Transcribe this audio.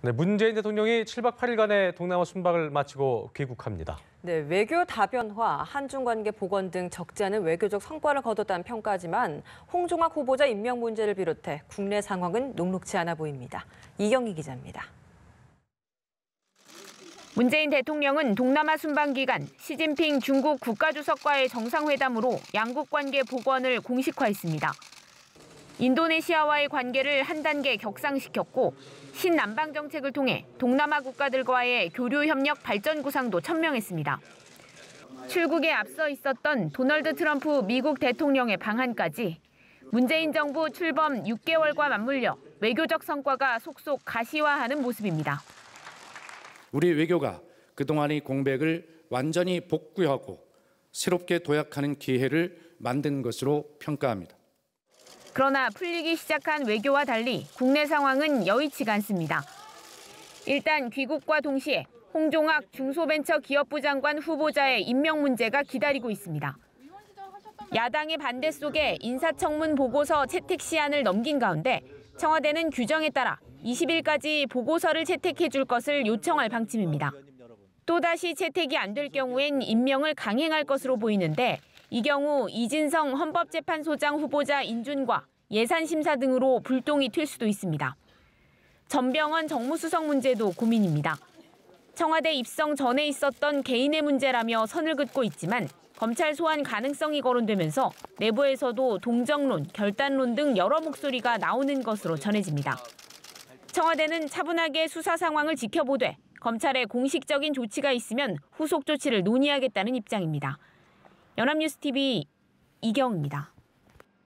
네, 문재인 대통령이 7박 8일간의 동남아 순방을 마치고 귀국합니다. 네, 외교 다변화, 한중 관계 복원 등 적지 않은 외교적 성과를 거뒀다는 평가지만 홍종학 후보자 임명 문제를 비롯해 국내 상황은 녹록지 않아 보입니다. 이경희 기자입니다. 문재인 대통령은 동남아 순방 기간 시진핑 중국 국가주석과의 정상회담으로 양국 관계 복원을 공식화했습니다. 인도네시아와의 관계를 한 단계 격상시켰고 신남방 정책을 통해 동남아 국가들과의 교류 협력 발전 구상도 천명했습니다. 출국에 앞서 있었던 도널드 트럼프 미국 대통령의 방한까지 문재인 정부 출범 6개월과 맞물려 외교적 성과가 속속 가시화하는 모습입니다. 우리 외교가 그동안의 공백을 완전히 복구하고 새롭게 도약하는 기회를 만든 것으로 평가합니다. 그러나 풀리기 시작한 외교와 달리 국내 상황은 여의치가 않습니다. 일단 귀국과 동시에 홍종학 중소벤처기업부 장관 후보자의 임명 문제가 기다리고 있습니다. 야당의 반대 속에 인사청문 보고서 채택 시한을 넘긴 가운데 청와대는 규정에 따라 20일까지 보고서를 채택해 줄 것을 요청할 방침입니다. 또다시 채택이 안 될 경우엔 임명을 강행할 것으로 보이는데 이 경우 이진성 헌법재판소장 후보자 인준과 예산심사 등으로 불똥이 튈 수도 있습니다. 전병헌 정무수석 문제도 고민입니다. 청와대 입성 전에 있었던 개인의 문제라며 선을 긋고 있지만 검찰 소환 가능성이 거론되면서 내부에서도 동정론, 결단론 등 여러 목소리가 나오는 것으로 전해집니다. 청와대는 차분하게 수사 상황을 지켜보되 검찰의 공식적인 조치가 있으면 후속 조치를 논의하겠다는 입장입니다. 연합뉴스TV 이경입니다.